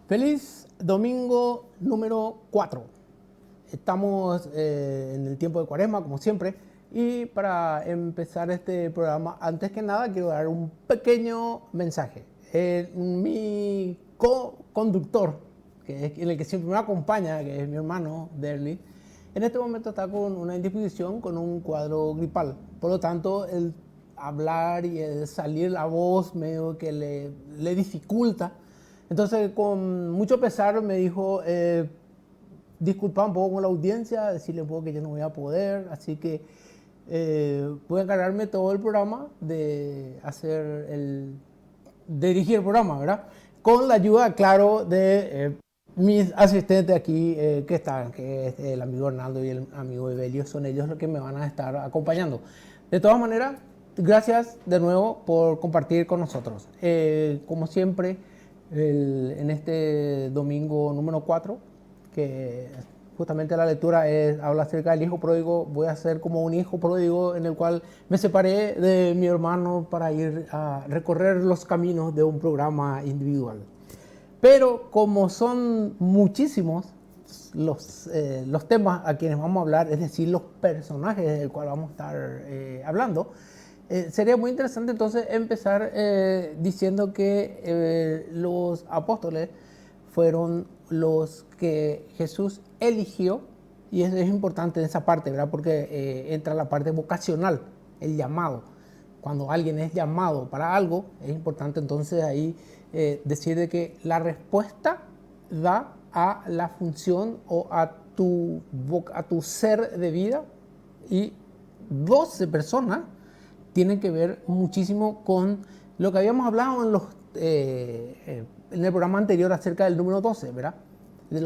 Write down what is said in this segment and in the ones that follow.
Feliz domingo número 4. Estamos en el tiempo de Cuaresma, como siempre. Y para empezar este programa, antes que nada, quiero dar un pequeño mensaje. Mi co-conductor, que es el que siempre me acompaña, que es mi hermano, Derly, en este momento está con una indisposición, con un cuadro gripal. Por lo tanto, el hablar y el salir la voz medio que le dificulta. Entonces, con mucho pesar me dijo, disculpa un poco con la audiencia, decirle un poco que yo no voy a poder, así que voy a encargarme todo el programa de dirigir el programa, ¿verdad? Con la ayuda, claro, de mis asistentes aquí que están, que es el amigo Hernando y el amigo Evelio, son ellos los que me van a estar acompañando. De todas maneras, gracias de nuevo por compartir con nosotros. Como siempre, en este domingo número 4, que justamente la lectura habla acerca del hijo pródigo. Voy a ser como un hijo pródigo en el cual me separé de mi hermano para ir a recorrer los caminos de un programa individual. Pero como son muchísimos los temas a quienes vamos a hablar, es decir, los personajes del cual vamos a estar hablando, sería muy interesante entonces empezar diciendo que los apóstoles fueron los que Jesús eligió, y es importante en esa parte, ¿verdad? Porque entra la parte vocacional, el llamado. Cuando alguien es llamado para algo, es importante entonces ahí decir de que la respuesta da a la función o a tu ser de vida, y 12 personas tienen que ver muchísimo con lo que habíamos hablado en el programa anterior acerca del número 12, ¿verdad? De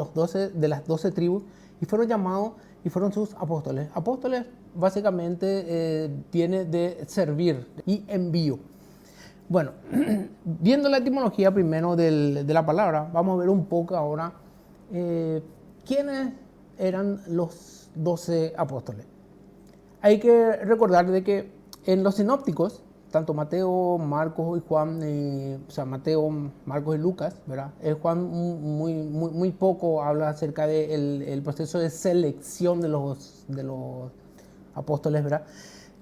las 12 tribus, y fueron llamados y fueron sus apóstoles. Apóstoles básicamente viene de servir y envío. Bueno, viendo la etimología primero de la palabra, vamos a ver un poco ahora quiénes eran los 12 apóstoles. Hay que recordar de que en los sinópticos, tanto Mateo, Marcos y Juan, Mateo, Marcos y Lucas, ¿verdad? Juan muy poco habla acerca del proceso de selección de los apóstoles, ¿verdad?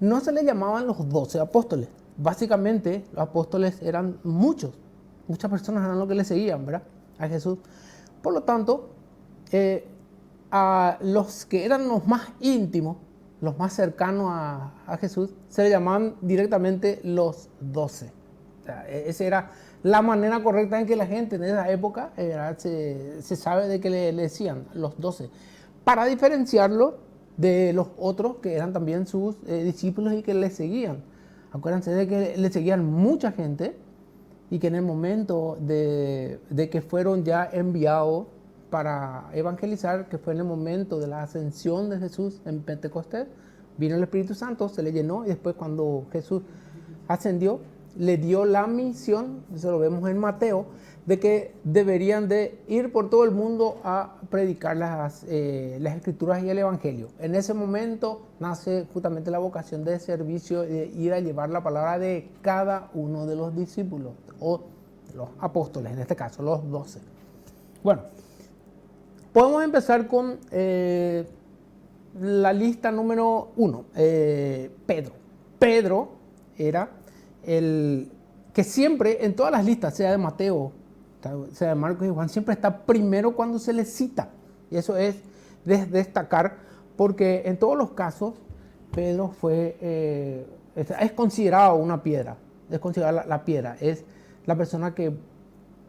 No se les llamaban los 12 apóstoles. Básicamente, los apóstoles eran muchas personas eran los que le seguían, ¿verdad? A Jesús. Por lo tanto, a los que eran los más íntimos, los más cercanos a Jesús, se le llamaban directamente los 12. O sea, esa era la manera correcta en que la gente en esa época se sabe de que le decían los 12, para diferenciarlo de los otros que eran también sus discípulos y que le seguían. Acuérdense de que le seguían mucha gente, y que en el momento de que fueron ya enviados para evangelizar, que fue en el momento de la ascensión de Jesús en Pentecostés, vino el Espíritu Santo, se le llenó, y después cuando Jesús ascendió, le dio la misión, eso lo vemos en Mateo, de que deberían de ir por todo el mundo a predicar las Escrituras y el Evangelio. En ese momento nace justamente la vocación de servicio, de ir a llevar la palabra de cada uno de los discípulos, o los apóstoles, en este caso, los 12. Bueno, podemos empezar con la lista número 1, Pedro. Pedro era el que siempre, en todas las listas, sea de Mateo, sea de Marcos y Juan, siempre está primero cuando se le cita. Y eso es de destacar, porque en todos los casos, Pedro es considerado una piedra, es considerada la piedra, es la persona que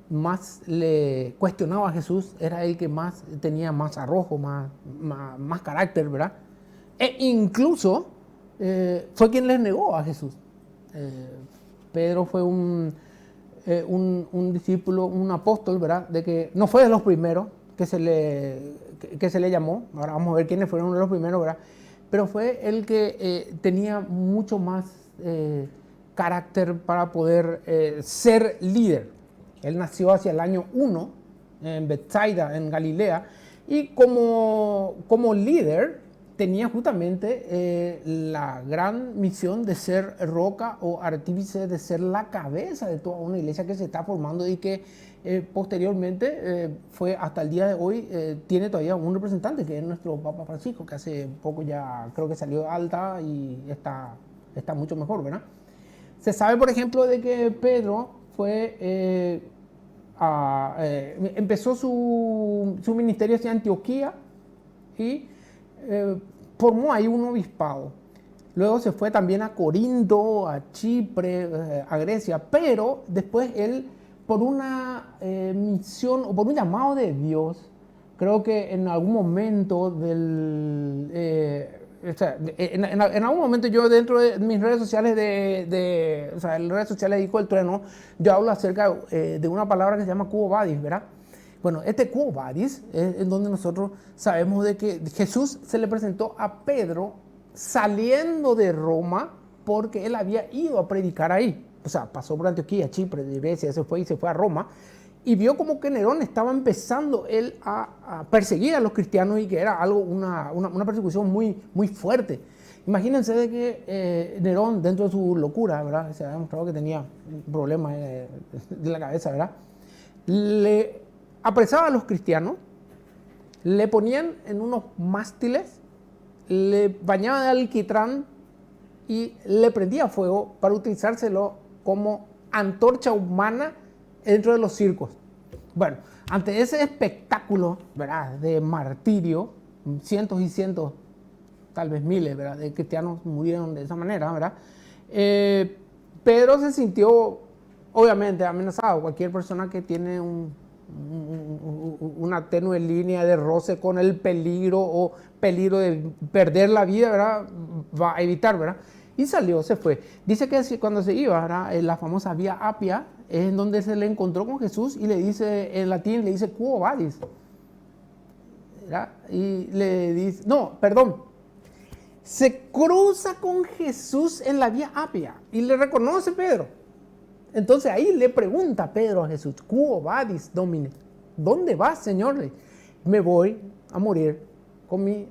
más le cuestionaba a Jesús, era el que más tenía más arrojo, más carácter, ¿verdad? E incluso fue quien les negó a Jesús. Pedro fue un discípulo, un apóstol, ¿verdad? De que no fue de los primeros que se le llamó. Ahora vamos a ver quiénes fueron de los primeros, ¿verdad? Pero fue el que tenía mucho más carácter para poder ser líder. Él nació hacia el año 1 en Bethsaida, en Galilea, y como líder tenía justamente la gran misión de ser roca o artífice, de ser la cabeza de toda una iglesia que se está formando y que posteriormente fue hasta el día de hoy, tiene todavía un representante que es nuestro Papa Francisco, que hace poco ya creo que salió alta y está mucho mejor, ¿verdad? Se sabe, por ejemplo, de que Pedro empezó su ministerio hacia Antioquía y formó ahí un obispado. Luego se fue también a Corinto, a Chipre, a Grecia, pero después él, por una misión o por un llamado de Dios, creo que en algún momento en algún momento yo dentro de mis redes sociales o sea, en las redes sociales de Hijo del Trueno, yo hablo acerca de una palabra que se llama Quo Vadis, ¿verdad? Bueno, este Quo Vadis es en donde nosotros sabemos de que Jesús se le presentó a Pedro saliendo de Roma porque él había ido a predicar ahí. O sea, pasó por Antioquía, Chipre, Grecia, se fue a Roma y vio como que Nerón estaba empezando él a perseguir a los cristianos y que era algo, una persecución muy, muy fuerte. Imagínense de que Nerón, dentro de su locura, ¿verdad? Se ha demostrado que tenía problemas de la cabeza, ¿verdad? Le apresaba a los cristianos, le ponían en unos mástiles, le bañaba de alquitrán y le prendía fuego para utilizárselo como antorcha humana dentro de los circos. Bueno, ante ese espectáculo, ¿verdad?, de martirio, cientos y cientos, tal vez miles, ¿verdad?, de cristianos murieron de esa manera, ¿verdad? Pedro se sintió obviamente amenazado. Cualquier persona que tiene una tenue línea de roce con el peligro o peligro de perder la vida, ¿verdad?, va a evitar, ¿verdad? Y salió, se fue. Dice que cuando se iba, ¿verdad?, en la famosa Vía Apia, es en donde se le encontró con Jesús y le dice, en latín, le dice Quo Vadis, ¿verdad? Y le dice, no, perdón, se cruza con Jesús en la Vía Apia y le reconoce Pedro. Entonces ahí le pregunta Pedro a Jesús, Quo Vadis, Domine, ¿dónde vas, Señor? Me voy a morir con mis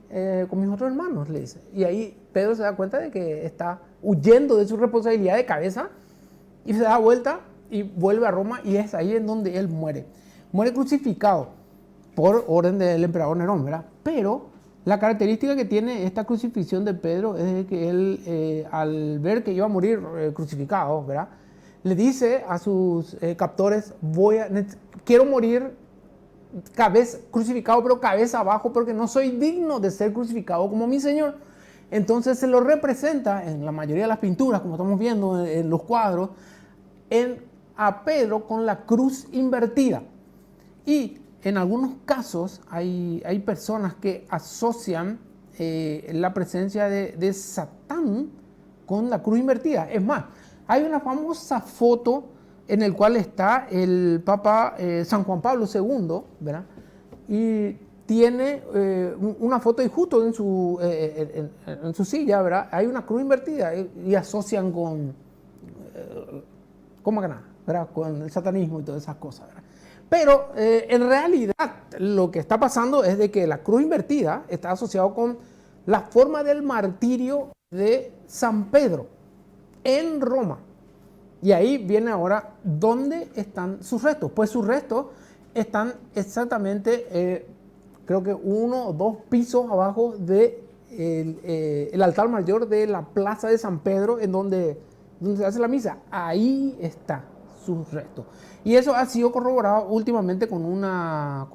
otros hermanos, le dice. Y ahí Pedro se da cuenta de que está huyendo de su responsabilidad de cabeza y se da vuelta y vuelve a Roma y es ahí en donde él muere. Muere crucificado por orden del emperador Nerón, ¿verdad? Pero la característica que tiene esta crucifixión de Pedro es que él, al ver que iba a morir crucificado, ¿verdad?, le dice a sus captores, quiero morir crucificado, pero cabeza abajo, porque no soy digno de ser crucificado como mi Señor. Entonces se lo representa en la mayoría de las pinturas, como estamos viendo en los cuadros, a Pedro con la cruz invertida. Y en algunos casos hay personas que asocian la presencia de Satán con la cruz invertida. Es más, hay una famosa foto en la cual está el Papa San Juan Pablo II, ¿verdad? Y tiene una foto y justo en su silla, ¿verdad?, hay una cruz invertida y asocian con nada, ¿verdad?, con el satanismo y todas esas cosas, ¿verdad? Pero en realidad lo que está pasando es de que la cruz invertida está asociado con la forma del martirio de San Pedro en Roma. Y ahí viene ahora, ¿dónde están sus restos? Pues sus restos están exactamente, creo que 1 o 2 pisos abajo del altar mayor de la plaza de San Pedro, en donde se hace la misa. Ahí está sus restos. Y eso ha sido corroborado últimamente con unas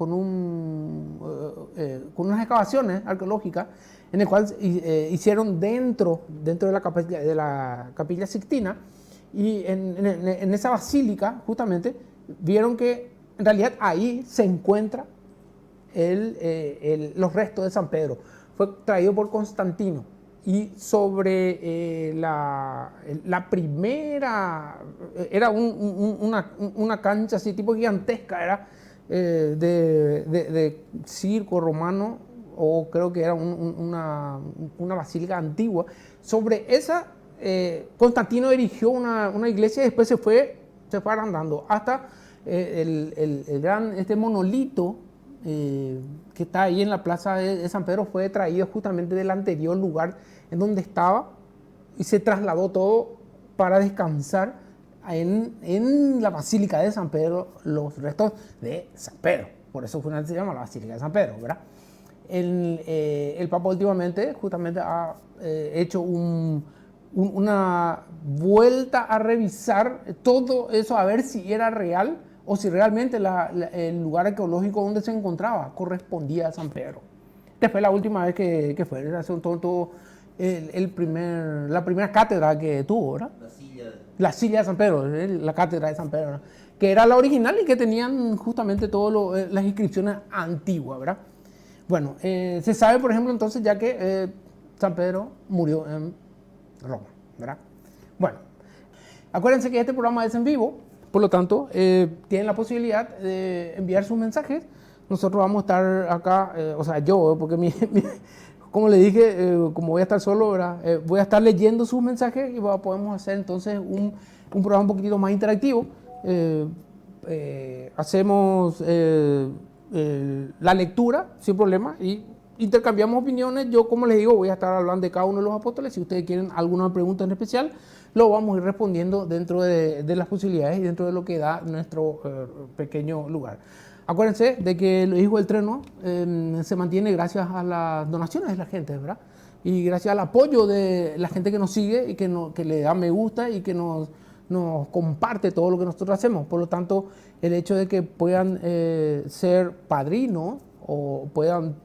excavaciones arqueológicas en el cual hicieron dentro de la capilla Sixtina, y en esa basílica justamente vieron que en realidad ahí se encuentra los restos de San Pedro. Fue traído por Constantino. Y sobre la primera, era una cancha así tipo gigantesca, era de circo romano, o creo que era una basílica antigua. Sobre esa, Constantino erigió una iglesia y después se fue agrandando hasta el gran monolito que está ahí en la plaza de San Pedro, fue traído justamente del anterior lugar en donde estaba y se trasladó todo para descansar en la Basílica de San Pedro, los restos de San Pedro. Por eso se llama la Basílica de San Pedro, ¿verdad? El Papa últimamente justamente ha hecho una vuelta a revisar todo eso, a ver si era real o si realmente el lugar arqueológico donde se encontraba correspondía a San Pedro. Después la última vez que fue, hace un tonto, la primera cátedra que tuvo, ¿verdad? La silla de San Pedro, la cátedra de San Pedro, ¿verdad? Que era la original y que tenían justamente todas las inscripciones antiguas, ¿verdad? Bueno, se sabe, por ejemplo, entonces ya que San Pedro murió en Roma, ¿verdad? Bueno, acuérdense que este programa es en vivo, por lo tanto, tienen la posibilidad de enviar sus mensajes. Nosotros vamos a estar acá, o sea, yo, porque como le dije, como voy a estar solo, ¿verdad? Voy a estar leyendo sus mensajes y podemos hacer entonces un programa un poquitito más interactivo. Hacemos la lectura sin problema y intercambiamos opiniones. Yo, como les digo, voy a estar hablando de cada uno de los apóstoles. Si ustedes quieren alguna pregunta en especial, lo vamos a ir respondiendo dentro de las posibilidades y dentro de lo que da nuestro pequeño lugar. Acuérdense de que el Hijo del Trueno se mantiene gracias a las donaciones de la gente, ¿verdad? Y gracias al apoyo de la gente que nos sigue y que le da me gusta y que nos comparte todo lo que nosotros hacemos. Por lo tanto, el hecho de que puedan ser padrinos o puedan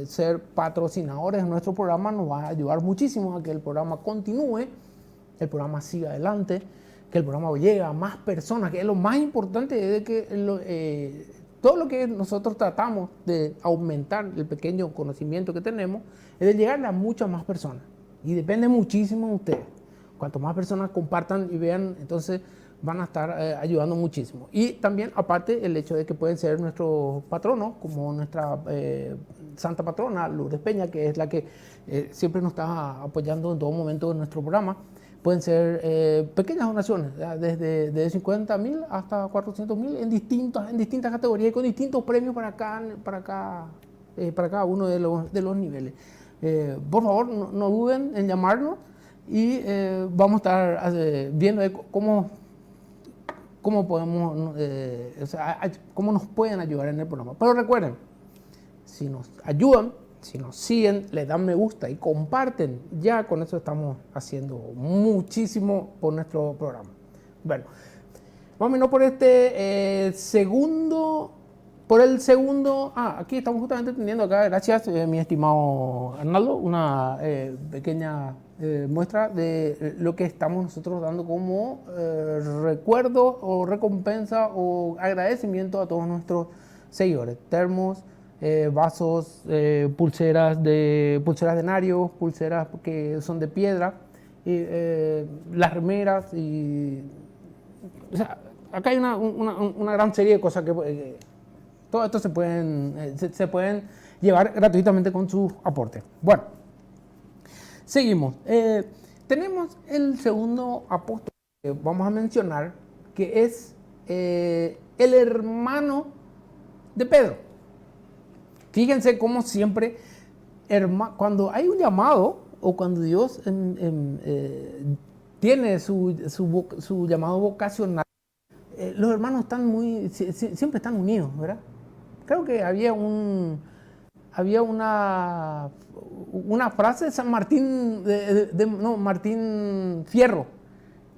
ser patrocinadores de nuestro programa nos va a ayudar muchísimo a que el programa continúe, el programa siga adelante, que el programa llegue a más personas, que es lo más importante, es que todo lo que nosotros tratamos de aumentar el pequeño conocimiento que tenemos es de llegarle a muchas más personas y depende muchísimo de ustedes. Cuanto más personas compartan y vean, entonces van a estar ayudando muchísimo. Y también, aparte, el hecho de que pueden ser nuestros patronos, como nuestra santa patrona, Lourdes Peña, que es la que siempre nos está apoyando en todo momento en nuestro programa. Pueden ser pequeñas donaciones, desde 50.000 hasta 400.000 en distintas categorías y con distintos premios para cada uno de los niveles. Por favor, no duden en llamarnos y vamos a estar viendo cómo podemos, cómo nos pueden ayudar en el programa. Pero recuerden, si nos ayudan, si nos siguen, le dan me gusta y comparten, ya con eso estamos haciendo muchísimo por nuestro programa. Bueno, vámonos por el segundo, aquí estamos justamente teniendo acá, gracias mi estimado Arnaldo, una pequeña muestra de lo que estamos nosotros dando como recuerdo o recompensa o agradecimiento a todos nuestros seguidores, termos, vasos, pulseras de Nario, pulseras que son de piedra, las remeras y o sea, acá hay una gran serie de cosas que todo esto se pueden llevar gratuitamente con sus aportes. Bueno, seguimos. Tenemos el segundo apóstol que vamos a mencionar, que es el hermano de Pedro. Fíjense cómo siempre, cuando hay un llamado o cuando Dios tiene su llamado vocacional, los hermanos están siempre están unidos, ¿verdad? Creo que había una frase de San Martín, Martín Fierro,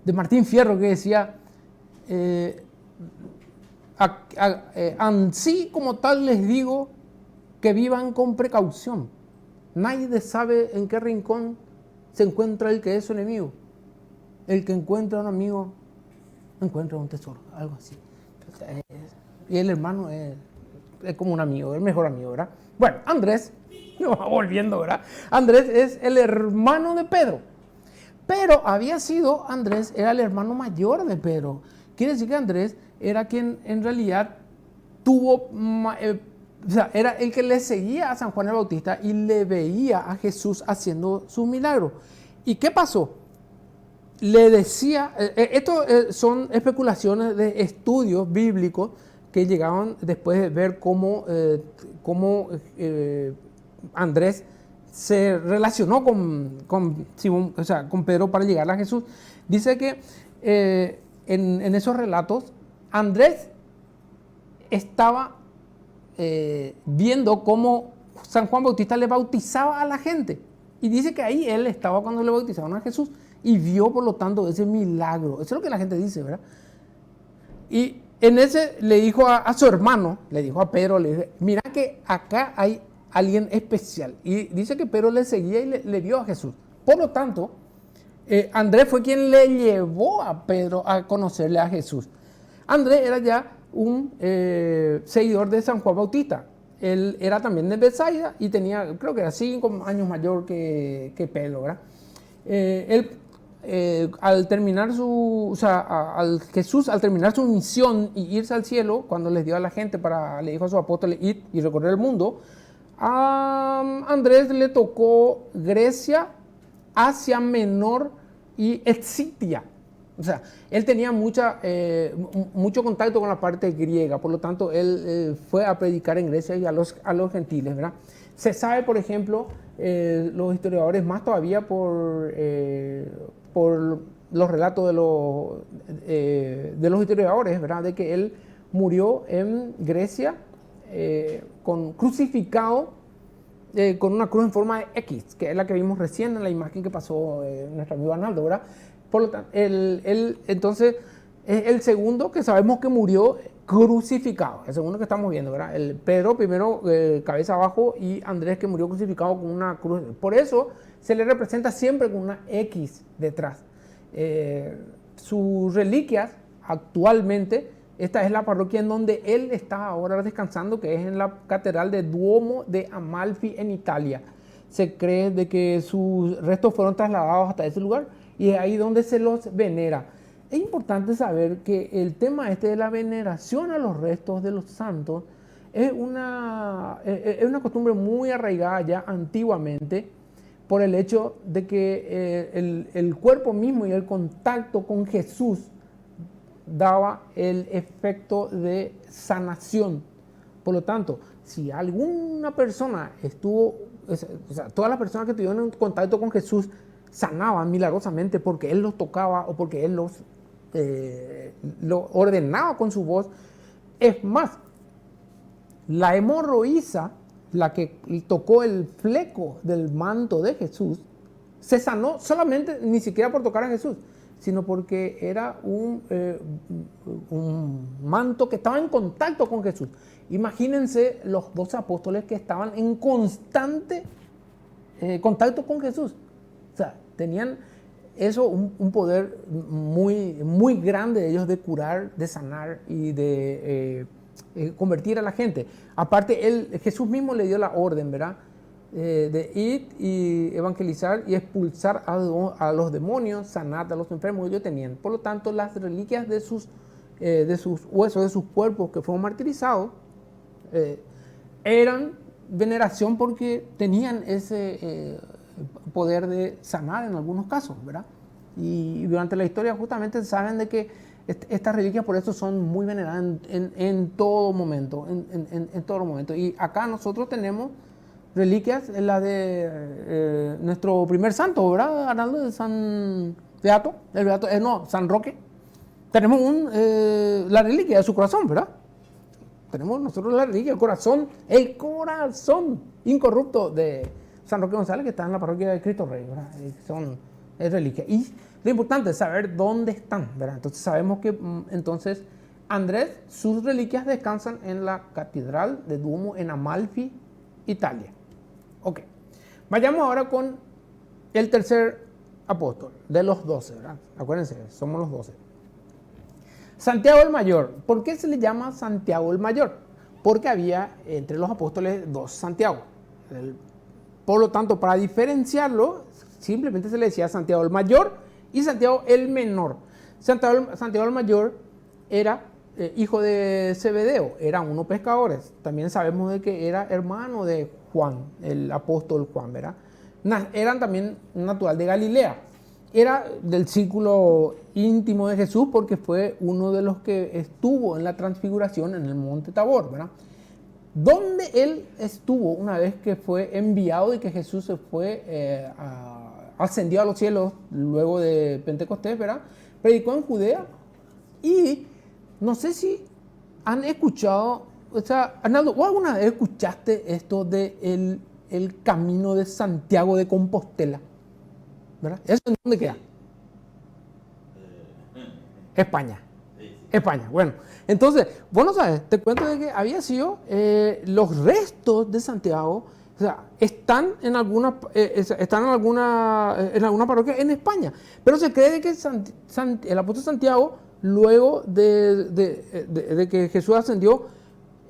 de Martín Fierro, que decía, ansí como tal les digo, que vivan con precaución. Nadie sabe en qué rincón se encuentra el que es su enemigo. El que encuentra un amigo, encuentra un tesoro, algo así. Y el hermano es como un amigo, el mejor amigo, ¿verdad? Bueno, Andrés, me va volviendo, ¿verdad? Andrés es el hermano de Pedro. Pero Andrés era el hermano mayor de Pedro. Quiere decir que Andrés era quien en realidad tuvo... era el que le seguía a San Juan el Bautista y le veía a Jesús haciendo sus milagros. ¿Y qué pasó? Le decía, esto son especulaciones de estudios bíblicos que llegaban después de ver cómo Andrés se relacionó con Simón, o sea, con Pedro para llegar a Jesús. Dice que en esos relatos Andrés estaba viendo cómo San Juan Bautista le bautizaba a la gente. Y dice que ahí él estaba cuando le bautizaron a Jesús y vio, por lo tanto, ese milagro. Eso es lo que la gente dice, ¿verdad? Y en ese le dijo a su hermano, le dijo a Pedro, le dijo, mira que acá hay alguien especial. Y dice que Pedro le seguía y le vio a Jesús. Por lo tanto, Andrés fue quien le llevó a Pedro a conocerle a Jesús. Andrés era ya un seguidor de San Juan Bautista. Él era también de Betsaida y tenía, creo que era 5 años mayor que Pedro, ¿verdad? Al terminar Jesús al terminar su misión y irse al cielo, cuando les dio a la gente le dijo a sus apóstoles ir y recorrer el mundo, a Andrés le tocó Grecia, Asia Menor y Escitia. O sea, él tenía mucho contacto con la parte griega, por lo tanto, él fue a predicar en Grecia y a los gentiles, ¿verdad? Se sabe, por ejemplo, los historiadores, más todavía por los relatos de los historiadores, ¿verdad? De que él murió en Grecia crucificado con una cruz en forma de X, que es la que vimos recién en la imagen que pasó nuestro amigo Arnaldo, ¿verdad? Por lo tanto, entonces es el segundo que sabemos que murió crucificado, el segundo que estamos viendo, ¿verdad? El Pedro primero cabeza abajo y Andrés que murió crucificado con una cruz. Por eso se le representa siempre con una X detrás. Sus reliquias actualmente, esta es la parroquia en donde él está ahora descansando, que es en la catedral de Duomo de Amalfi en Italia. Se cree de que sus restos fueron trasladados hasta ese lugar y es ahí donde se los venera. Es importante saber que el tema de la veneración a los restos de los santos es una costumbre muy arraigada ya antiguamente por el hecho de que el cuerpo mismo y el contacto con Jesús daba el efecto de sanación. Por lo tanto, si alguna persona todas las personas que tuvieron un contacto con Jesús sanaban milagrosamente porque Él los tocaba o porque Él lo ordenaba con su voz. Es más, la hemorroísa, la que tocó el fleco del manto de Jesús, se sanó solamente, ni siquiera por tocar a Jesús, sino porque era un manto que estaba en contacto con Jesús. Imagínense los 12 apóstoles que estaban en constante contacto con Jesús. O sea, tenían eso, un poder muy, muy grande de ellos de curar, de sanar y de convertir a la gente. Aparte, Jesús mismo le dio la orden, ¿verdad? De ir y evangelizar y expulsar a los demonios, sanar a los enfermos que ellos tenían. Por lo tanto, las reliquias de sus huesos, de sus cuerpos que fueron martirizados, eran veneración porque tenían ese poder de sanar en algunos casos, ¿verdad? Y durante la historia justamente saben de que estas reliquias por eso son muy veneradas en todo momento, en todo momento. Y acá nosotros tenemos reliquias, la de nuestro primer santo, ¿verdad, Arnaldo? De San Beato, San Roque. Tenemos la reliquia de su corazón, ¿verdad? Tenemos nosotros la reliquia, el corazón incorrupto de San Roque González, que está en la parroquia de Cristo Rey, ¿verdad? Es reliquia. Y lo importante es saber dónde están, ¿verdad? Entonces sabemos que entonces Andrés, sus reliquias descansan en la catedral de Duomo en Amalfi, Italia. Ok. Vayamos ahora con el tercer apóstol, de los 12, ¿verdad? Acuérdense, somos los 12. Santiago el Mayor. ¿Por qué se le llama Santiago el Mayor? Porque había entre los apóstoles 2 Santiago. Por lo tanto, para diferenciarlo, simplemente se le decía Santiago el Mayor y Santiago el Menor. Santiago el Mayor era hijo de Zebedeo, eran unos pescadores. También sabemos de que era hermano de Juan, el apóstol Juan, ¿verdad? Eran también natural de Galilea. era del círculo íntimo de Jesús porque fue uno de los que estuvo en la transfiguración en el monte Tabor, ¿verdad? Donde él estuvo una vez que fue enviado y que Jesús se fue, ascendió a los cielos luego de Pentecostés, ¿verdad? Predicó en Judea y no sé si han escuchado, o sea, Arnaldo, ¿vos alguna vez escuchaste esto de el camino de Santiago de Compostela? ¿Verdad? ¿Eso en dónde queda? España. España, bueno. Entonces, vos no sabes, te cuento de que había sido los restos de Santiago, o sea, están en alguna parroquia en España, pero se cree que el apóstol Santiago, luego de que Jesús ascendió,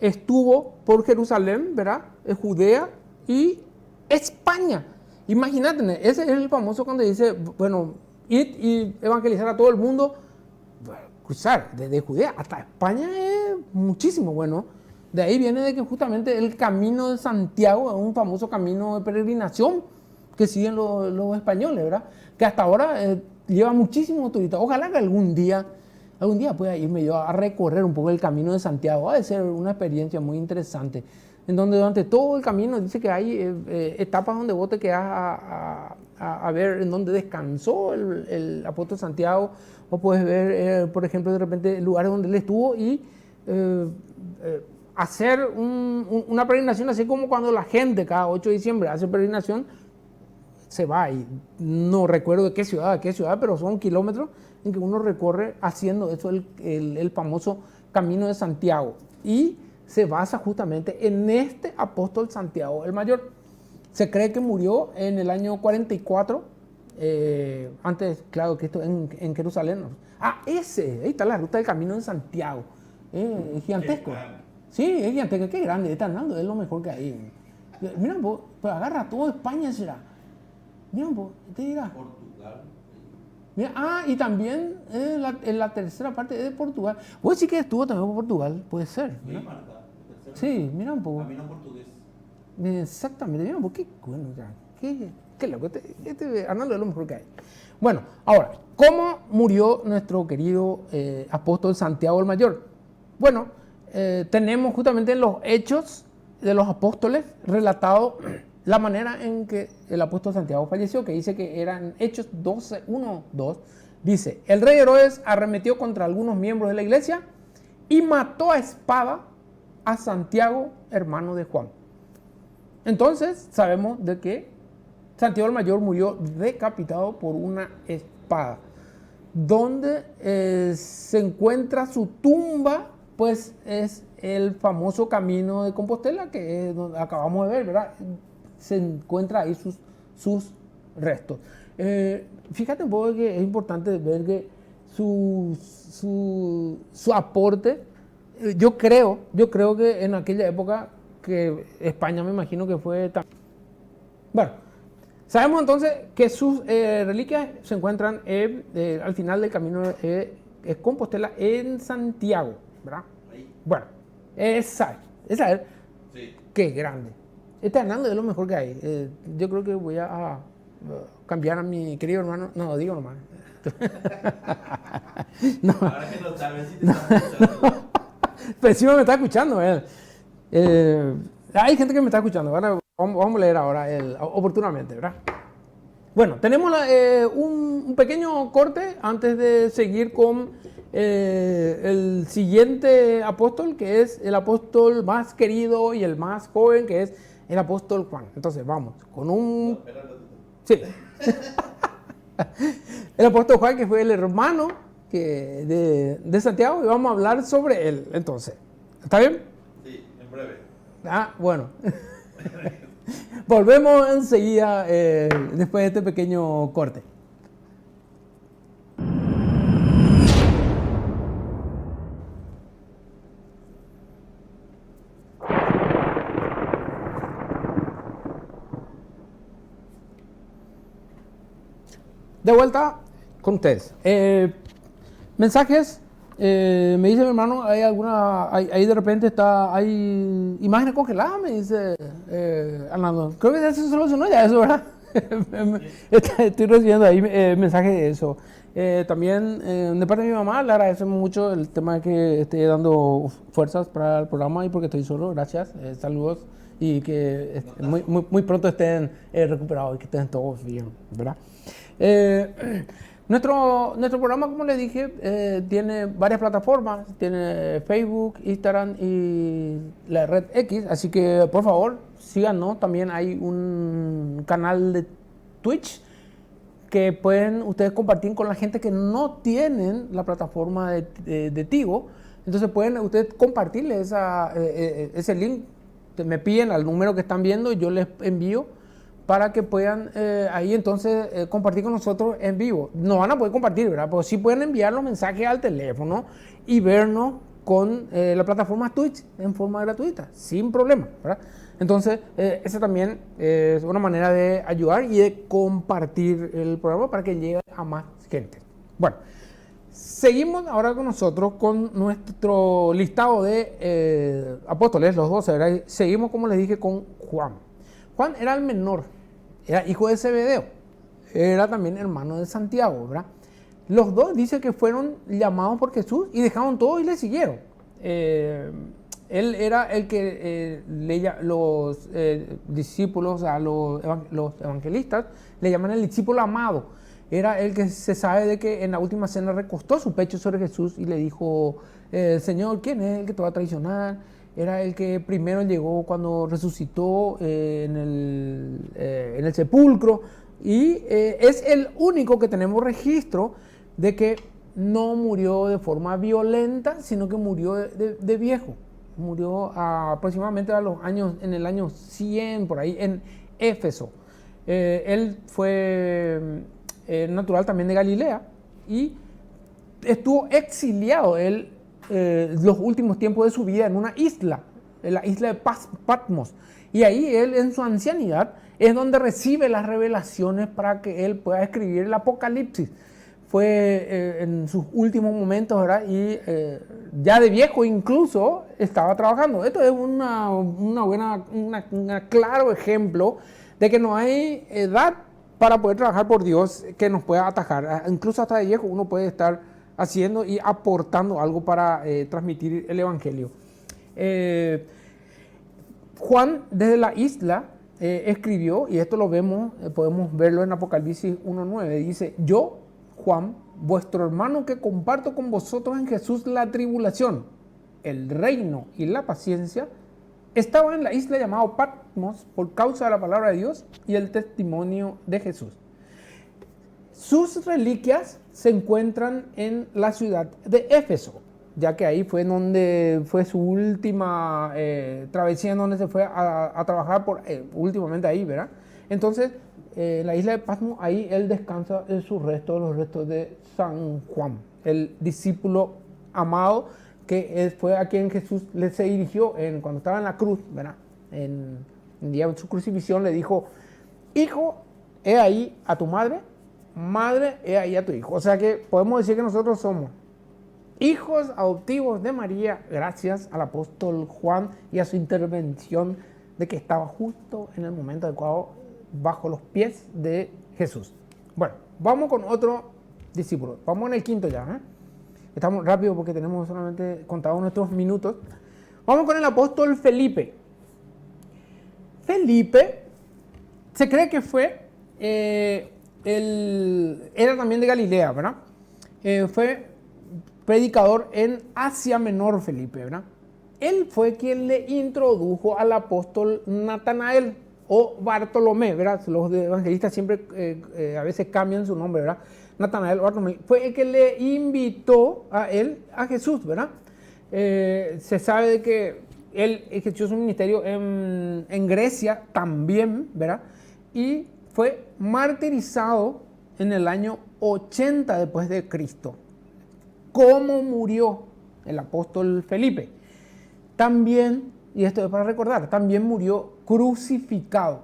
estuvo por Jerusalén, ¿verdad? Judea y España. Imagínate, ese es el famoso cuando dice, bueno, id y evangelizar a todo el mundo. Cruzar desde Judea hasta España es muchísimo. Bueno, de ahí viene de que justamente el camino de Santiago es un famoso camino de peregrinación que siguen los españoles, ¿verdad? Que hasta ahora lleva muchísimos turistas. Ojalá que algún día pueda irme yo a recorrer un poco el camino de Santiago. Va a ser una experiencia muy interesante, en donde durante todo el camino dice que hay etapas donde vos te quedás a ver en dónde descansó el apóstol Santiago, o puedes ver, por ejemplo, de repente lugares donde él estuvo y hacer una peregrinación, así como cuando la gente cada 8 de diciembre hace peregrinación, se va y no recuerdo de qué ciudad, pero son kilómetros en que uno recorre haciendo eso, el famoso Camino de Santiago. Y se basa justamente en este apóstol Santiago el Mayor. Se cree que murió en el año 44, antes, claro, que esto en Jerusalén. Ahí está la ruta del Camino de Santiago. Es gigantesco. Sí, es gigantesco. Qué grande, está andando, es lo mejor que hay. Mira, vos, pues agarra todo España, será. Mira, vos, te dirá. Portugal. Mira, y también en la tercera parte es de Portugal. Vos sí que estuvo también por Portugal, puede ser. Sí, mira un poco. Camino portugués. Exactamente, mira un poco, qué bueno, qué loco. Arnaldo es lo mejor que hay. Bueno, ahora, ¿cómo murió nuestro querido apóstol Santiago el Mayor? Bueno, tenemos justamente en los Hechos de los Apóstoles relatado la manera en que el apóstol Santiago falleció, que dice que eran Hechos 12, 1, 2. Dice, el rey Herodes arremetió contra algunos miembros de la iglesia y mató a espada a Santiago, hermano de Juan. Entonces, sabemos de que Santiago el Mayor murió decapitado por una espada. Donde se encuentra su tumba, pues es el famoso Camino de Compostela, que es donde acabamos de ver, ¿verdad? Se encuentra ahí sus restos. Fíjate un poco que es importante ver que su aporte, yo creo que en aquella época que España me imagino que fue tan... Bueno, sabemos entonces que sus reliquias se encuentran al final del camino de Compostela en Santiago, ¿verdad? Ahí. Bueno, esa es. Sí. Qué grande. Este Hernando es lo mejor que hay. Yo creo que voy a cambiar a mi querido hermano. No, digo nomás. No. Ahora que no sabes si te está escuchando. Pues sí me está escuchando él. Hay gente que me está escuchando. Ahora vamos a leer ahora oportunamente, ¿verdad? Bueno, tenemos un pequeño corte antes de seguir con el siguiente apóstol, que es el apóstol más querido y el más joven, que es el apóstol Juan. Entonces vamos con un... Sí. El apóstol Juan, que fue el hermano de Santiago, y vamos a hablar sobre él. Entonces, ¿está bien? Sí, en breve. Bueno. Volvemos enseguida después de este pequeño corte. De vuelta con ustedes. Mensajes. Me dice mi hermano, ahí de repente hay imágenes congeladas, me dice Arnaldo. Creo que ya se solucionó ya eso, ¿verdad? Estoy recibiendo ahí mensajes de eso. También de parte de mi mamá le agradezco mucho el tema de que esté dando fuerzas para el programa y porque estoy solo. Gracias. Saludos y que muy pronto estén recuperados y que estén todos bien, ¿verdad? Nuestro programa, como les dije, tiene varias plataformas. Tiene Facebook, Instagram y la red X. Así que, por favor, síganos. También hay un canal de Twitch que pueden ustedes compartir con la gente que no tienen la plataforma de Tigo. Entonces pueden ustedes compartirle ese link. Me piden al número que están viendo y yo les envío para que puedan ahí entonces compartir con nosotros en vivo. No van a poder compartir, ¿verdad? Pero sí pueden enviar los mensajes al teléfono y vernos con la plataforma Twitch en forma gratuita, sin problema, ¿verdad? Entonces, esa también es una manera de ayudar y de compartir el programa para que llegue a más gente. Bueno, seguimos ahora con nosotros con nuestro listado de apóstoles, los 12, ¿verdad? Seguimos, como les dije, con Juan. Juan era el menor, era hijo de Zebedeo, era también hermano de Santiago, ¿verdad? Los dos dice que fueron llamados por Jesús y dejaron todo y le siguieron. Él era el que los discípulos, a los evangelistas, le llaman el discípulo amado. Era el que se sabe de que en la última cena recostó su pecho sobre Jesús y le dijo, Señor, ¿quién es el que te va a traicionar? Era el que primero llegó cuando resucitó en el sepulcro. Y es el único que tenemos registro de que no murió de forma violenta, sino que murió de viejo. Murió aproximadamente en el año 100, por ahí, en Éfeso. Él fue natural también de Galilea y estuvo exiliado los últimos tiempos de su vida en una isla, en la isla de Patmos. Y ahí él, en su ancianidad, es donde recibe las revelaciones para que él pueda escribir el Apocalipsis. Fue en sus últimos momentos, ¿verdad? Y ya de viejo incluso estaba trabajando. Esto es un claro ejemplo de que no hay edad para poder trabajar por Dios que nos pueda atajar. Incluso hasta de viejo uno puede estar haciendo y aportando algo para transmitir el Evangelio. Juan desde la isla escribió, y esto lo vemos, podemos verlo en Apocalipsis 1:9, dice, yo, Juan, vuestro hermano que comparto con vosotros en Jesús la tribulación, el reino y la paciencia, estaba en la isla llamada Patmos por causa de la palabra de Dios y el testimonio de Jesús. Sus reliquias se encuentran en la ciudad de Éfeso, ya que ahí fue donde fue su última travesía, en donde se fue a trabajar últimamente ahí, ¿verdad? Entonces, la isla de Patmos, ahí él descansa en los restos de San Juan, el discípulo amado, que fue a quien Jesús se dirigió cuando estaba en la cruz, ¿verdad? En el día de su crucifixión le dijo, hijo, he ahí a tu madre, madre, he ahí a tu hijo. O sea que podemos decir que nosotros somos hijos adoptivos de María gracias al apóstol Juan y a su intervención de que estaba justo en el momento adecuado bajo los pies de Jesús. Bueno, vamos con otro discípulo. Vamos en el quinto ya, ¿eh? Estamos rápido porque tenemos solamente contados nuestros minutos. Vamos con el apóstol Felipe. Felipe se cree que fue, era también de Galilea, ¿verdad? Fue predicador en Asia Menor, Felipe, ¿verdad? Él fue quien le introdujo al apóstol Natanael o Bartolomé, ¿verdad? Los evangelistas siempre a veces cambian su nombre, ¿verdad? Natanael o Bartolomé fue el que le invitó a él a Jesús, ¿verdad? Se sabe de que él ejerció su ministerio en Grecia también, ¿verdad? Y fue martirizado en el año 80 después de Cristo. ¿Cómo murió el apóstol Felipe? También, y esto es para recordar, también murió crucificado.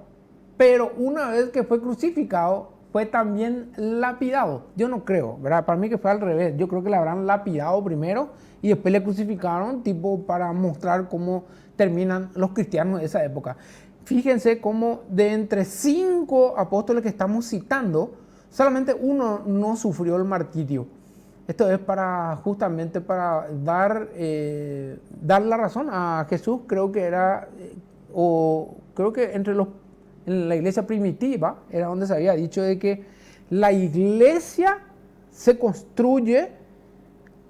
Pero una vez que fue crucificado, fue también lapidado. Yo no creo, ¿verdad? Para mí que fue al revés. Yo creo que le habrán lapidado primero y después le crucificaron, tipo para mostrar cómo terminan los cristianos de esa época. fíjense cómo de entre 5 apóstoles que estamos citando, solamente uno no sufrió el martirio. Esto es justamente para dar la razón a Jesús. Creo que era, creo que en la iglesia primitiva era donde se había dicho de que la iglesia se construye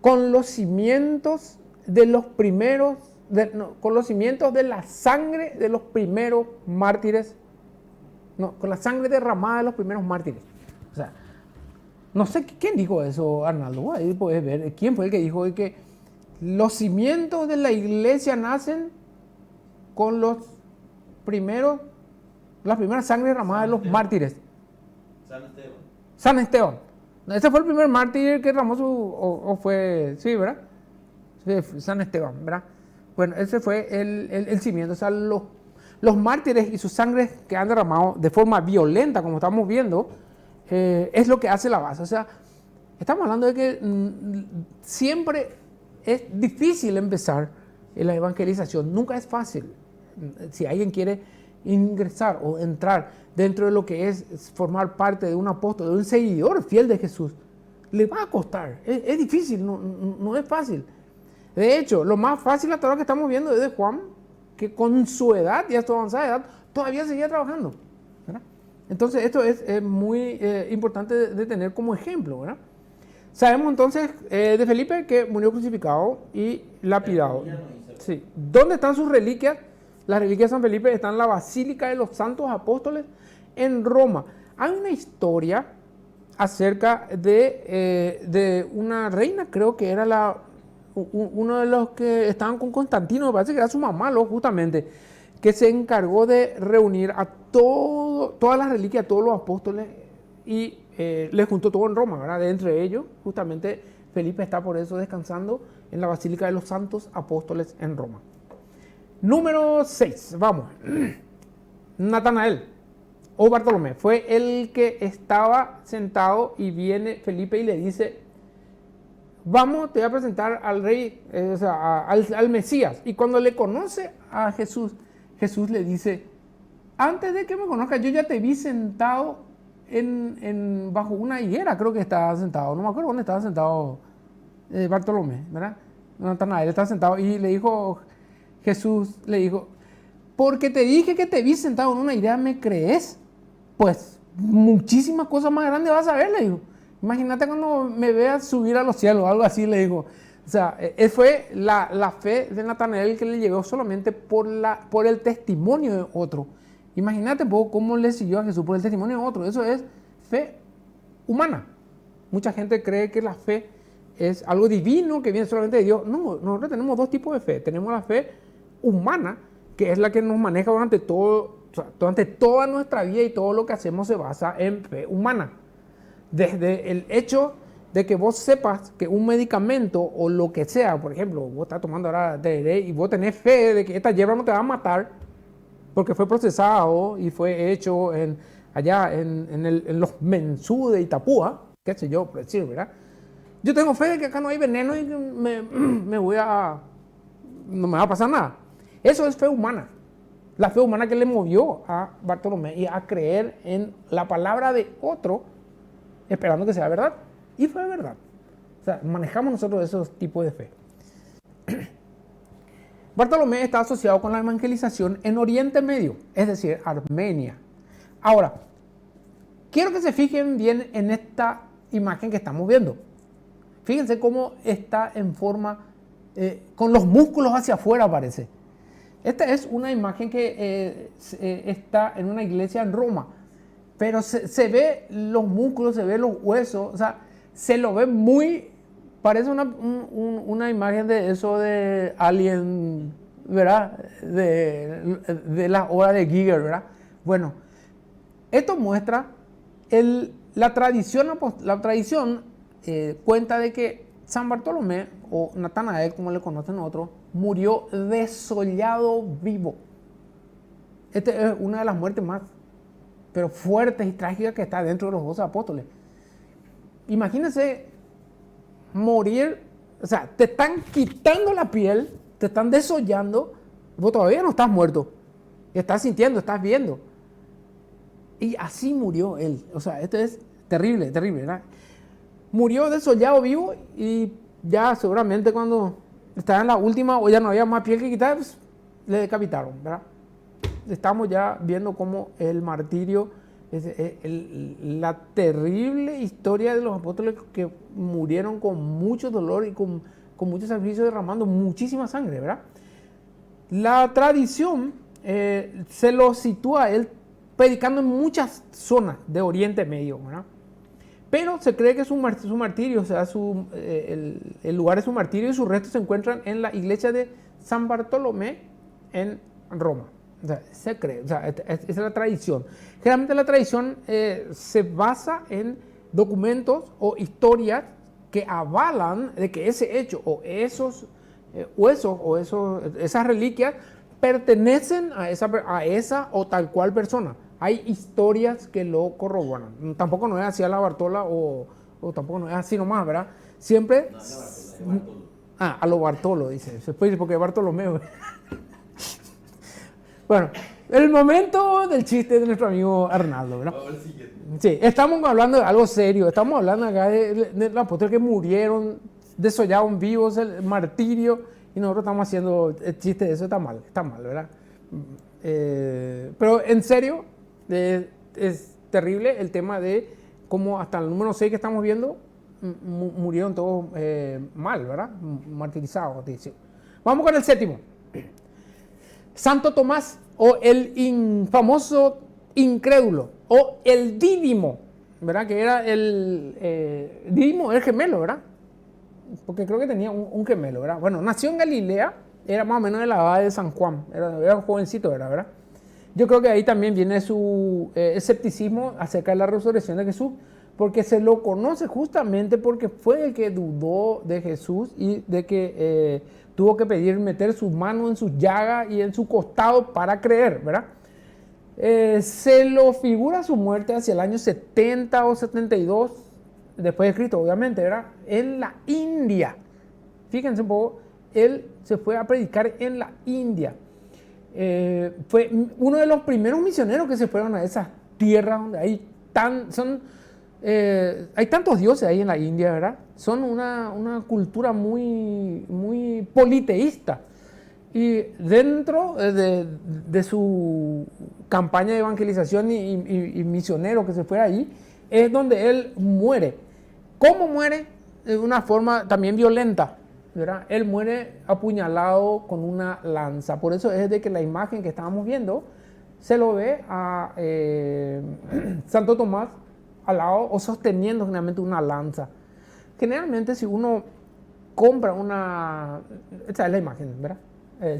con los cimientos de los primeros, con los cimientos de la sangre de los primeros mártires, con la sangre derramada de los primeros mártires. O sea, no sé quién dijo eso, Arnaldo. Ahí puedes ver quién fue el que dijo de que los cimientos de la iglesia nacen con las primeras sangre derramada de los mártires. San Esteban. Ese fue el primer mártir que derramó o fue, sí, ¿verdad? San Esteban, ¿verdad? Bueno, ese fue el cimiento. O sea, los mártires y sus sangres que han derramado de forma violenta, como estamos viendo, es lo que hace la base. O sea, estamos hablando de que siempre es difícil empezar en la evangelización. Nunca es fácil. Si alguien quiere ingresar o entrar dentro de lo que es formar parte de un apóstol, de un seguidor fiel de Jesús, le va a costar. Es difícil, no es fácil. De hecho, lo más fácil hasta ahora que estamos viendo es de Juan, que con su edad y hasta avanzada edad todavía seguía trabajando, ¿verdad? Entonces esto es muy importante de tener como ejemplo, ¿verdad? Sabemos entonces de Felipe que murió crucificado y lapidado. Sí. ¿Dónde están sus reliquias? Las reliquias de San Felipe están en la Basílica de los Santos Apóstoles en Roma. Hay una historia acerca de una reina, creo que era uno de los que estaban con Constantino, me parece que era su mamá, justamente, que se encargó de reunir a todas las reliquias, a todos los apóstoles y les juntó todo en Roma, ¿verdad? De entre ellos, justamente, Felipe está por eso descansando en la Basílica de los Santos Apóstoles en Roma. Número 6, vamos. Natanael o Bartolomé fue el que estaba sentado y viene Felipe y le dice: vamos, te voy a presentar al rey, o sea, al Mesías. Y cuando le conoce a Jesús, Jesús le dice: antes de que me conozcas, yo ya te vi sentado bajo una higuera, creo que estaba sentado, no me acuerdo dónde estaba sentado Bartolomé, ¿verdad? Natanael estaba sentado y le dijo, Jesús le dijo: porque te dije que te vi sentado en una higuera, ¿me crees? Pues muchísimas cosas más grandes vas a ver, le dijo. Imagínate cuando me veas subir a los cielos, algo así, le dijo. O sea, fue la fe de Natanael que le llegó solamente por el testimonio de otro. Imagínate cómo le siguió a Jesús por el testimonio de otro. Eso es fe humana. Mucha gente cree que la fe es algo divino que viene solamente de Dios. No, nosotros tenemos dos tipos de fe. Tenemos la fe humana, que es la que nos maneja durante toda nuestra vida, y todo lo que hacemos se basa en fe humana. Desde el hecho de que vos sepas que un medicamento o lo que sea, por ejemplo, vos estás tomando ahora TRD y vos tenés fe de que esta hierba no te va a matar porque fue procesado y fue hecho allá en los Mensú de Itapúa, qué sé yo, por decir, ¿verdad? Yo tengo fe de que acá no hay veneno y que no me va a pasar nada. Eso es fe humana. La fe humana que le movió a Bartolomé y a creer en la palabra de otro, esperando que sea verdad. Y fue verdad. O sea, manejamos nosotros esos tipos de fe. Bartolomé está asociado con la evangelización en Oriente Medio, es decir, Armenia. Ahora, quiero que se fijen bien en esta imagen que estamos viendo. Fíjense cómo está en forma, con los músculos hacia afuera parece. Esta es una imagen que está en una iglesia en Roma, pero se ve los músculos, se ve los huesos, o sea, se lo ve muy, parece una imagen de eso de Alien, ¿verdad? De la obra de Giger, ¿verdad? Bueno, esto muestra la tradición cuenta de que San Bartolomé, o Natanael, como le conocen otros, murió desollado vivo. Esta es una de las muertes más, pero fuertes y trágicas que está dentro de los 12 apóstoles. Imagínense morir, o sea, te están quitando la piel, te están desollando, vos todavía no estás muerto, estás sintiendo, estás viendo. Y así murió él. O sea, esto es terrible, terrible, ¿verdad? Murió desollado vivo y ya seguramente cuando estaba en la última o ya no había más piel que quitar, pues, le decapitaron, ¿verdad? Estamos ya viendo cómo el martirio, la terrible historia de los apóstoles que murieron con mucho dolor y con mucho sacrificio, derramando muchísima sangre, ¿verdad? La tradición se lo sitúa a él predicando en muchas zonas de Oriente Medio, ¿verdad? Pero se cree que su martirio, o sea, el lugar de su martirio y sus restos se encuentran en la iglesia de San Bartolomé en Roma. O sea, se cree, o sea, esa es la tradición. Generalmente la tradición se basa en documentos o historias que avalan de que ese hecho o esos huesos o esas reliquias pertenecen a esa o tal cual persona. Hay historias que lo corroboran. Tampoco no es así a la Bartola o tampoco no es así nomás, ¿verdad? Siempre... No, a la Bartola. A lo Bartolo, dice. Porque Bartolomeo. Bueno, el momento del chiste de nuestro amigo Arnaldo, ¿verdad? Sí, estamos hablando de algo serio. Estamos hablando acá de los apóstoles que murieron, desollaron vivos, el martirio, y nosotros estamos haciendo el chiste de eso. Está mal, ¿verdad? Pero en serio, es terrible el tema de cómo hasta el número 6 que estamos viendo murieron todos mal, ¿verdad? Martirizados. Vamos con el séptimo. Santo Tomás, o el famoso incrédulo, o el Dídimo, ¿verdad? Que era Dídimo, el gemelo, ¿verdad? Porque creo que tenía un gemelo, ¿verdad? Bueno, nació en Galilea, era más o menos de la edad de San Juan, era un jovencito, ¿verdad? Yo creo que ahí también viene su escepticismo acerca de la resurrección de Jesús, porque se lo conoce justamente porque fue el que dudó de Jesús y de que tuvo que meter sus manos en sus llagas y en su costado para creer, ¿verdad? Se lo figura su muerte hacia el año 70 o 72 después de Cristo, obviamente, ¿verdad? En la India. Fíjense un poco, él se fue a predicar en la India. Fue uno de los primeros misioneros que se fueron a esas tierras donde hay tantos dioses ahí en la India, ¿verdad? Son una cultura muy, muy politeísta. Y dentro de su campaña de evangelización y misionero que se fue ahí, es donde él muere. ¿Cómo muere? De una forma también violenta, ¿verdad? Él muere apuñalado con una lanza. Por eso es de que la imagen que estábamos viendo se lo ve a Santo Tomás al lado o sosteniendo generalmente una lanza. Generalmente si uno compra esa es la imagen, ¿verdad?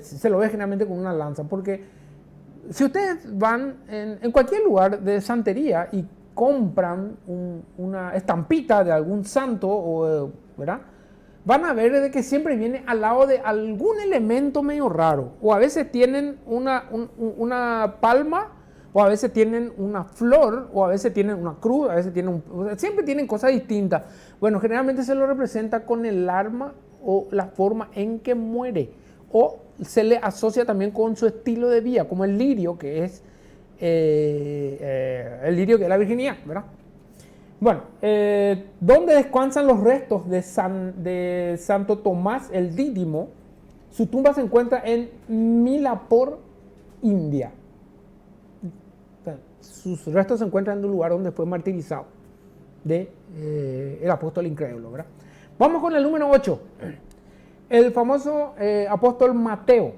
Se lo ve generalmente con una lanza, porque si ustedes van en cualquier lugar de santería y compran una estampita de algún santo, ¿verdad? Van a ver de que siempre viene al lado de algún elemento medio raro, o a veces tienen una palma, o a veces tienen una flor, o a veces tienen una cruz, a veces siempre tienen cosas distintas. Bueno, generalmente se lo representa con el arma o la forma en que muere, o se le asocia también con su estilo de vida, como el lirio, que es la virginidad, ¿verdad? Bueno, ¿dónde descansan los restos de Santo Tomás el Dídimo? Su tumba se encuentra en Milapur, India. Sus restos se encuentran en un lugar donde fue martirizado el apóstol incrédulo, ¿verdad? Vamos con el número 8. El famoso apóstol Mateo.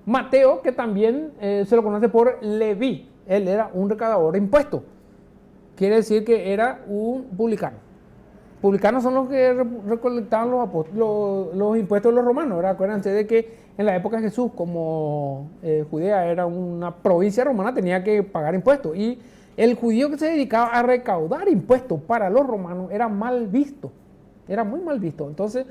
Mateo, que también se lo conoce por Leví. Él era un recaudador de impuestos. Quiere decir que era un publicano. Publicanos son los que recolectaban los impuestos de los romanos, ¿verdad? Acuérdense de que en la época de Jesús, como Judea era una provincia romana, tenía que pagar impuestos. Y el judío que se dedicaba a recaudar impuestos para los romanos era mal visto. Era muy mal visto. Entonces,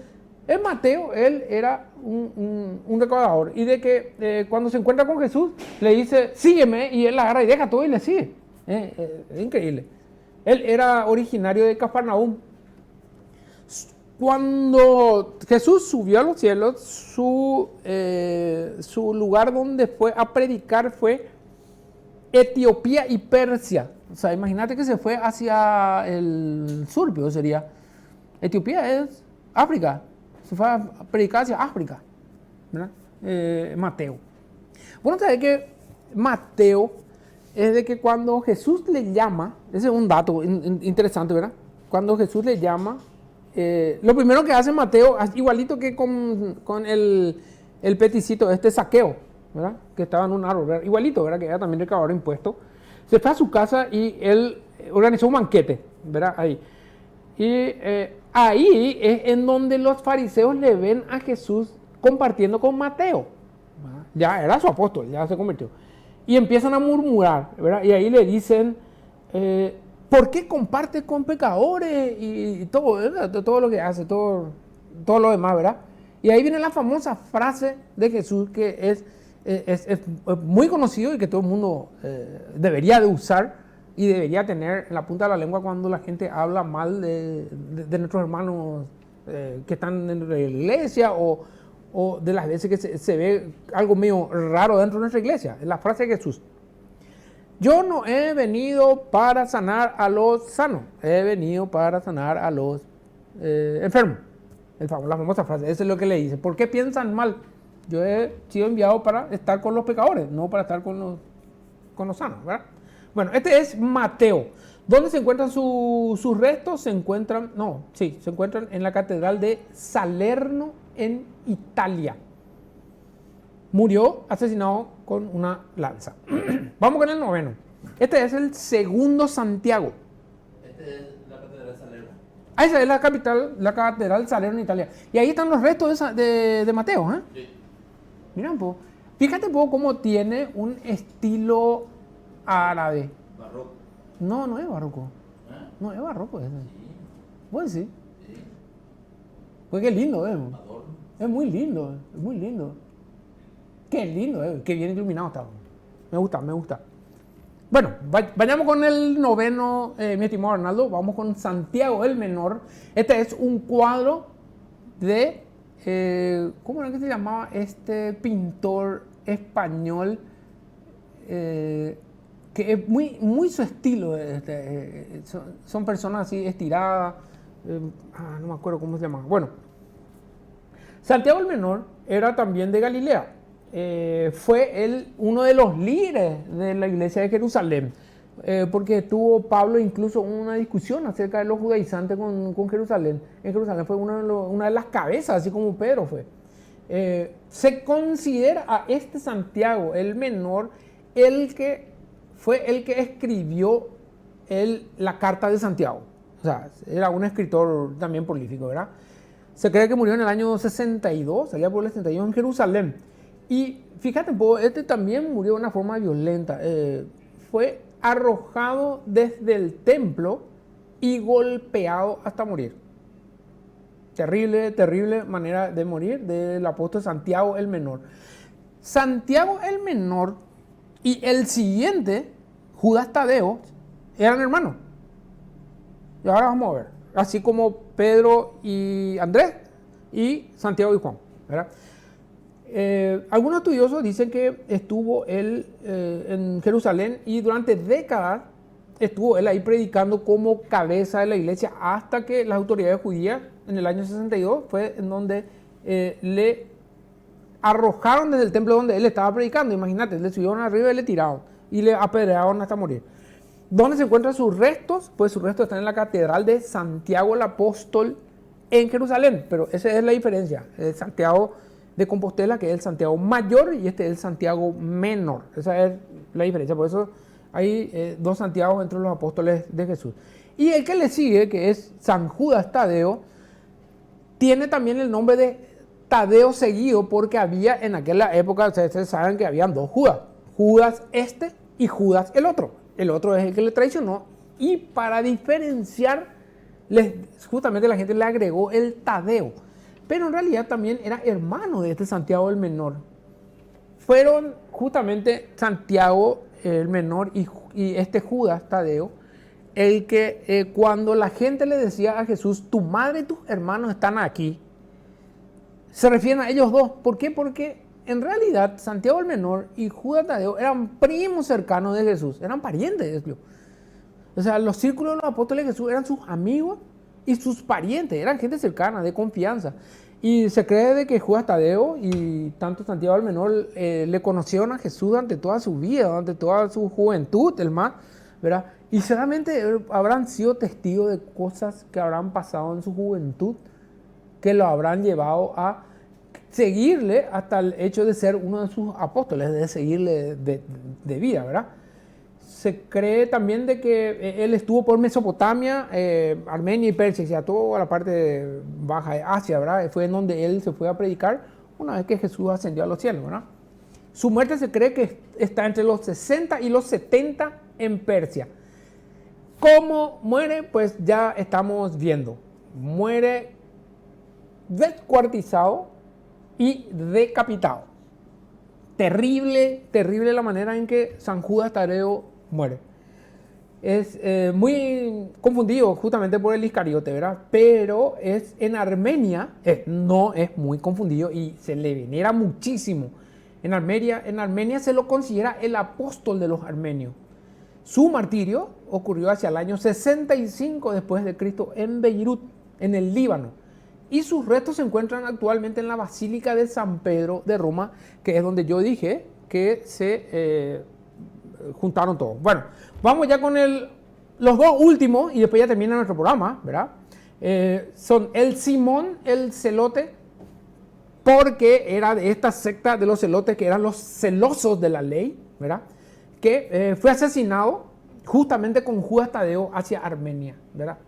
el Mateo, él era un recaudador. Y de que cuando se encuentra con Jesús, le dice, sígueme, y él la agarra y deja todo y le sigue. Es increíble. Él era originario de Cafarnaúm. Cuando Jesús subió a los cielos, su lugar donde fue a predicar fue Etiopía y Persia. O sea, imagínate que se fue hacia el sur, pero sería. Etiopía es África. Se fue a predicar hacia África. ¿Verdad? Mateo. Bueno, sabes que Mateo es de que cuando Jesús le llama, ese es un dato interesante, ¿verdad? Cuando Jesús le llama, lo primero que hace Mateo, igualito que con el peticito, Zaqueo, ¿verdad? Que estaba en un árbol, ¿verdad? Igualito, ¿verdad? Que era también recaudador de impuestos. Se fue a su casa y él organizó un banquete, ¿verdad? Ahí. Y ahí es en donde los fariseos le ven a Jesús compartiendo con Mateo. ¿Verdad? Ya era su apóstol, ya se convirtió. Y empiezan a murmurar, ¿verdad? Y ahí le dicen, ¿por qué comparte con pecadores? Y todo, ¿verdad? Todo lo que hace, todo lo demás, ¿verdad? Y ahí viene la famosa frase de Jesús que es muy conocido y que todo el mundo debería de usar y debería tener en la punta de la lengua cuando la gente habla mal de nuestros hermanos que están en la iglesia o de las veces que se ve algo medio raro dentro de nuestra iglesia. Es la frase de Jesús. Yo no he venido para sanar a los sanos, he venido para sanar a los enfermos. La famosa frase, eso es lo que le dice. ¿Por qué piensan mal? Yo he sido enviado para estar con los pecadores, no para estar con los sanos, ¿verdad? Bueno, este es Mateo. ¿Dónde se encuentran sus restos? Se encuentran en la catedral de Salerno en Italia. Murió asesinado con una lanza. Vamos con el noveno. Este es el segundo Santiago. Este es la catedral de Salerno. Esa es la capital, la catedral de Salerno en Italia. Y ahí están los restos de Mateo, ¿eh? Sí. Mira un poco. Fíjate un poco cómo tiene un estilo árabe. Barroco. No es barroco. ¿Eh? No es barroco ese. Sí. Bueno, sí. Sí. Pues qué lindo, ¿eh? Adorno. Es muy lindo, es muy lindo. Qué lindo, qué bien iluminado está. Me gusta. Bueno, vayamos con el noveno, mi estimado Arnaldo. Vamos con Santiago el Menor. Este es un cuadro de, ¿cómo era que se llamaba este pintor español? Que es muy su estilo. Son personas así estiradas. No me acuerdo cómo se llama. Bueno, Santiago el Menor era también de Galilea. Fue uno de los líderes de la iglesia de Jerusalén, porque tuvo Pablo incluso una discusión acerca de los judaizantes con Jerusalén. En Jerusalén fue una de las cabezas, así como Pedro fue. Se considera a este Santiago el Menor fue el que escribió la carta de Santiago. O sea, era un escritor también prolífico, ¿verdad? Se cree que murió en el año 62, allá por el 62 en Jerusalén. Y fíjate, este también murió de una forma violenta. Fue arrojado desde el templo y golpeado hasta morir. Terrible manera de morir del apóstol Santiago el Menor. Santiago el Menor y el siguiente, Judas Tadeo, eran hermanos. Y ahora vamos a ver. Así como Pedro y Andrés y Santiago y Juan, ¿verdad? Algunos estudiosos dicen que estuvo él en Jerusalén y durante décadas estuvo él ahí predicando como cabeza de la iglesia hasta que las autoridades judías en el año 62 fue en donde le arrojaron desde el templo donde él estaba predicando. Imagínate, le subieron arriba y le tiraron y le apedrearon hasta morir. ¿Dónde se encuentran sus restos? Pues sus restos están en la catedral de Santiago el Apóstol en Jerusalén, pero esa es la diferencia. Santiago de Compostela, que es el Santiago mayor, y este es el Santiago menor. Esa es la diferencia. Por eso hay dos Santiagos entre los apóstoles de Jesús. Y el que le sigue, que es San Judas Tadeo, tiene también el nombre de Tadeo seguido, porque había en aquella época, ustedes saben que habían dos Judas. Judas este y Judas el otro. El otro es el que le traicionó. Y para diferenciar, justamente la gente le agregó el Tadeo. Pero en realidad también era hermano de este Santiago el Menor. Fueron justamente Santiago el Menor y este Judas Tadeo, el que cuando la gente le decía a Jesús, tu madre y tus hermanos están aquí, se refieren a ellos dos. ¿Por qué? Porque en realidad Santiago el Menor y Judas Tadeo eran primos cercanos de Jesús, eran parientes. O sea, los círculos de los apóstoles de Jesús eran sus amigos y sus parientes, eran gente cercana, de confianza. Y se cree de que Judas Tadeo y tanto Santiago el Menor le conocieron a Jesús durante toda su vida, durante toda su juventud, el más, ¿verdad? Y solamente habrán sido testigos de cosas que habrán pasado en su juventud, que lo habrán llevado a seguirle hasta el hecho de ser uno de sus apóstoles, de seguirle de vida, ¿verdad? Se cree también de que él estuvo por Mesopotamia, Armenia y Persia, o sea, toda la parte baja de Asia, ¿verdad? Fue en donde él se fue a predicar una vez que Jesús ascendió a los cielos, ¿verdad? Su muerte se cree que está entre los 60 y los 70 en Persia. ¿Cómo muere? Pues ya estamos viendo. Muere descuartizado y decapitado. Terrible, terrible la manera en que San Judas Tadeo muere. Es muy confundido justamente por el Iscariote, ¿verdad? Pero es en Armenia, no es muy confundido y se le venera muchísimo. En Armenia se lo considera el apóstol de los armenios. Su martirio ocurrió hacia el año 65 después de Cristo en Beirut, en el Líbano. Y sus restos se encuentran actualmente en la Basílica de San Pedro de Roma, que es donde yo dije que se juntaron todos. Bueno, vamos ya con los dos últimos y después ya termina nuestro programa, ¿verdad? Son el Simón el Celote, porque era de esta secta de los celotes que eran los celosos de la ley, ¿verdad? Que fue asesinado justamente con Judas Tadeo hacia Armenia, ¿verdad?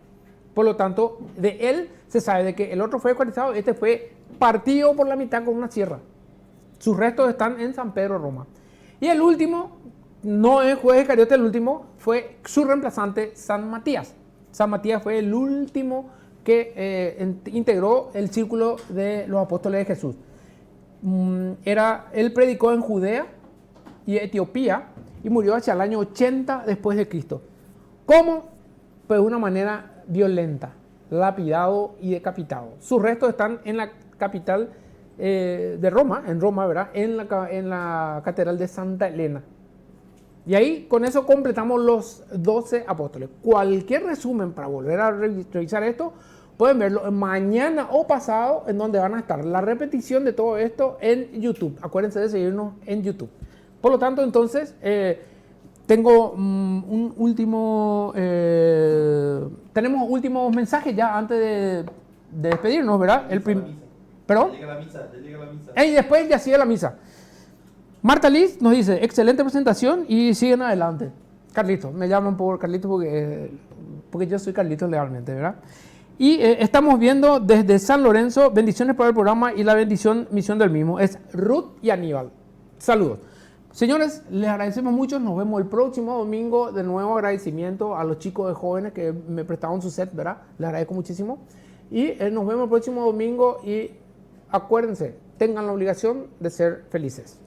Por lo tanto, de él se sabe de que el otro fue descuartizado, este fue partido por la mitad con una sierra. Sus restos están en San Pedro, Roma. Y el último, no es Judas Iscariote, el último fue su reemplazante, San Matías. San Matías fue el último que integró el círculo de los apóstoles de Jesús. Él predicó en Judea y Etiopía y murió hacia el año 80 después de Cristo. ¿Cómo? Pues de una manera violenta, lapidado y decapitado. Sus restos están en la capital de Roma, en Roma, ¿verdad? En la catedral de Santa Elena. Y ahí con eso completamos los 12 apóstoles. Cualquier resumen para volver a revisar esto, pueden verlo mañana o pasado, en donde van a estar la repetición de todo esto en YouTube. Acuérdense de seguirnos en YouTube. Por lo tanto, entonces, tengo un último... tenemos últimos mensajes ya antes de despedirnos, ¿verdad? ¿Perdón? Ya llega la misa. Y después ya sigue la misa. Marta Liz nos dice, excelente presentación y siguen adelante. Carlitos, me llaman por Carlitos porque yo soy Carlitos legalmente, ¿verdad? Y estamos viendo desde San Lorenzo, bendiciones para el programa y la bendición misión del mismo. Es Ruth y Aníbal. Saludos. Señores, les agradecemos mucho. Nos vemos el próximo domingo. De nuevo agradecimiento a los chicos de jóvenes que me prestaron su set, ¿verdad? Les agradezco muchísimo. Y nos vemos el próximo domingo y acuérdense, tengan la obligación de ser felices.